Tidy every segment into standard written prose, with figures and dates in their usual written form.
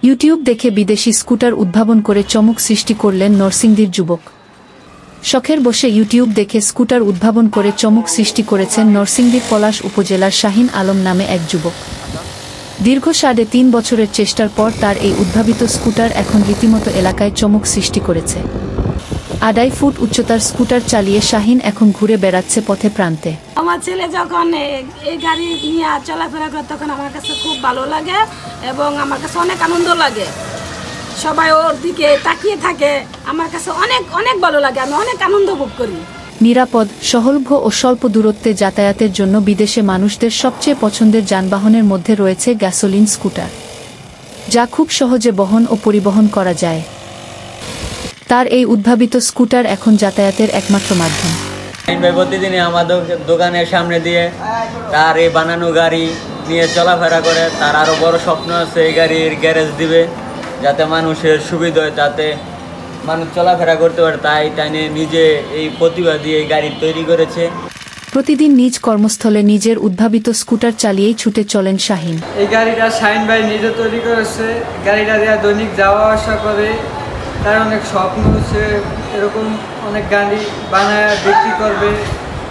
YouTube দেখে বিদেশি scooter উদ্ভাবন করে চমক সৃষ্টি করলেন নরসিংদীর যুবক। শখের বসে ইউটিউব দেখে স্কুটার উদ্ভাবন করে চমক সৃষ্টি করেছেন নরসিংদীর পলাশ উপজেলার শাহিন আলম নামে এক যুবক। দীর্ঘ ৩.৫ বছরের চেষ্টার পর তার এই উদ্ভাবিত স্কুটার এখন রীতিমতো এলাকায় চমক সৃষ্টি করেছে। ২.৫ ফুট উচ্চতার স্কুটার চালিয়ে শাহিন এখন ঘুরে বেড়াচ্ছে পথে প্রান্তে। আমার ছেলে যখন এই গাড়ি নিয়ে চলাফেরা করে তখন আমার কাছে খুব ভালো লাগে এবং আমার কাছে অনেক আনন্দ লাগে। সবাই ওর দিকে তাকিয়ে থাকে, আমার কাছে অনেক অনেক ভালো লাগে, আমি অনেক আনন্দ ভোগ করি। নিরাপদ, সহলভ্য ও স্বল্প দূরত্বে যাতায়াতের জন্য বিদেশে মানুষদের সবচেয়ে পছন্দের যানবাহনের মধ্যে রয়েছে গ্যাসোলিন স্কুটার, যা খুব সহজে বহন ও পরিবহন করা যায়। তার এই উদ্ভাবিত স্কুটার এখন যাতায়াতের একমাত্র মাধ্যম। প্রতিদিনই আমাদের দোকানের সামনে দিয়ে তার এই বানানো গাড়ি নিয়ে চলাফেরা করে। তার আরও বড় স্বপ্ন আছে এই গাড়ির গ্যারেজ দিবে, যাতে মানুষের সুবিধা হয়, তাতে মানুষ চলাফেরা করতে পারে। তাই নিজে এই প্রতিভা দিয়ে এই গাড়ি তৈরি করেছে। প্রতিদিন নিজ কর্মস্থলে নিজের উদ্ভাবিত স্কুটার চালিয়েই ছুটে চলেন শাহিন। এই গাড়িটা শাহিন ভাই নিজে তৈরি করেছে। গাড়িটা দিয়ে দৈনিক যাওয়া আসা করে। তার অনেক স্বপ্ন হচ্ছে এরকম অনেক গাড়ি বানায় বিক্রি করবে।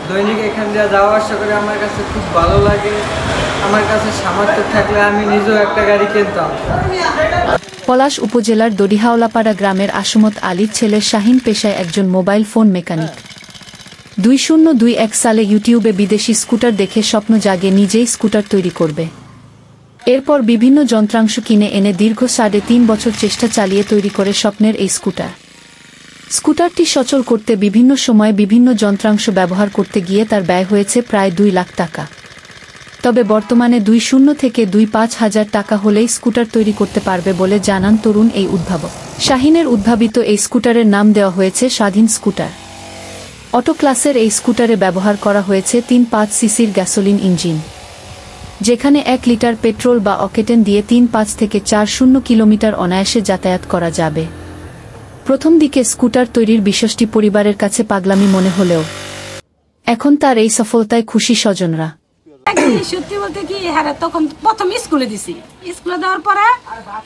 দৈনিক এখান দিয়ে যাওয়া আসা করে আমার কাছে খুব ভালো লাগে। আমার কাছে সামর্থ্য থাকলে আমি নিজেও একটা গাড়ি কিনতাম। পলাশ উপজেলার দড়িহাওলাপাড়া গ্রামের আসমত আলীর ছেলে শাহিন পেশায় একজন মোবাইল ফোন মেকানিক। ২০২১ সালে ইউটিউবে বিদেশি স্কুটার দেখে স্বপ্ন জাগে নিজেই স্কুটার তৈরি করবে। এরপর বিভিন্ন যন্ত্রাংশ কিনে এনে দীর্ঘ ৩.৫ বছর চেষ্টা চালিয়ে তৈরি করে স্বপ্নের এই স্কুটারটি সচল করতে বিভিন্ন সময়ে বিভিন্ন যন্ত্রাংশ ব্যবহার করতে গিয়ে তার ব্যয় হয়েছে প্রায় ২ লাখ টাকা। তবে বর্তমানে ২০ থেকে ২৫ হাজার টাকা হলেই স্কুটার তৈরি করতে পারবে বলে জানান তরুণ এই উদ্ভাবক। শাহিনের উদ্ভাবিত এই স্কুটারের নাম দেওয়া হয়েছে স্বাধীন স্কুটার। অটো ক্লাসের এই স্কুটারে ব্যবহার করা হয়েছে ৩.৫ সিসির গ্যাসোলিন ইঞ্জিন, যেখানে ১ লিটার পেট্রোল বা অকেটেন দিয়ে ৩.৫ থেকে ৪০ কিলোমিটার অনায়াসে যাতায়াত করা যাবে। প্রথম দিকে স্কুটার তৈরির বিষয়টি পরিবারের কাছে পাগলামি মনে হলেও এখন তার এই সফলতায় খুশি স্বজনরা। সত্যি বলতে কি, হ্যাঁ তখন প্রথম স্কুলে দিছি। স্কুলে দেওয়ার পরে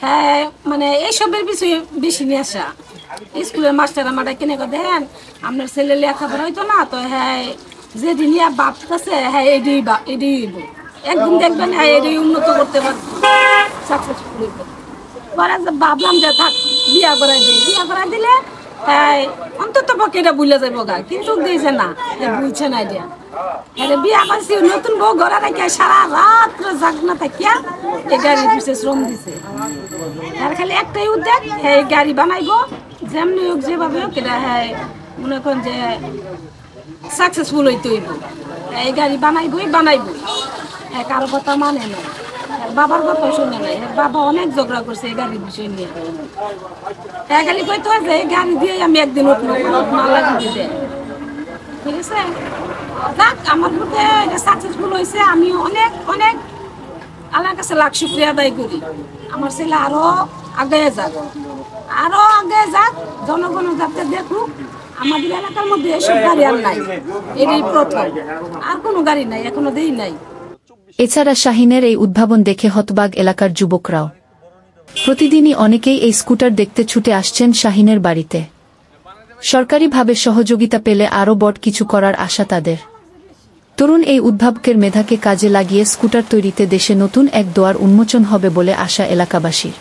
হ্যাঁ মানে এইসবের বিষয়ে বেশি নিয়ে আসা। স্কুলের মাস্টার আমার কিনে করে দেখেন আপনার ছেলে লেখাপড়া হইতো না, তো হ্যাঁ যেটি নিয়ে ভাবতেছে হ্যাঁ এডি একদিন দেখবেন হ্যাঁ এডি উন্নত করতে পারবে, সাকসেসফুল হইব। পরে ভাবলাম যে থাক বিয়া করাই দিলে হ্যাঁ অন্তত পক্ষে এটা বুঝলে যাবো গা, কিন্তু দিয়েছে না, বুঝছে না এটা। বিয়া করছি নতুন বউ ঘরে রেখে সারা রাত জাগ না থাকিয়া এই গাড়ি দিচ্ছে, শ্রম দিছে। আর খালি একটাই উদ্যোগ, হ্যাঁ গাড়ি বানাইবো যেমনি হোক যেভাবে হোক, এটা হ্যাঁ মনে করেন যে সাকসেসফুল হইতে হইব। এই গাড়ি বানাইবই হ্যাঁ, কারো কথা মানে না, বাবার কথা শুনে নাই। বাবা অনেক ঝগড়া করছে এই গাড়ির বিষয় নিয়ে। হ্যাঁ খালি কইতে হয় যে এই গাড়ি দিয়ে আমি একদিন উঠবো, দিতে ঠিক আছে। যাক আমার মধ্যে এটা সাকসেসফুল হয়েছে। আমি অনেক অনেক আল্লাহর কাছে লাখ শুকরিয়া আদায় করি। আমার ছেলে আরো আগে যাক, জনগণ যাতে দেখুক আমাদের এলাকার মধ্যে এসব গাড়ি আর নাই, এটাই প্রথম। আর কোনো গাড়ি নাই, এখনো দেই নাই। এছাড়া শাহিনের এই উদ্ভাবন দেখে হতবাগ এলাকার যুবকরাও। প্রতিদিনই অনেকেই এই স্কুটার দেখতে ছুটে আসছেন শাহিনের বাড়িতে। সরকারিভাবে সহযোগিতা পেলে আরও বড় কিছু করার আশা তাদের। তরুণ এই উদ্ভাবকের মেধাকে কাজে লাগিয়ে স্কুটার তৈরিতে দেশে নতুন এক দোয়ার উন্মোচন হবে বলে আশা এলাকাবাসীর।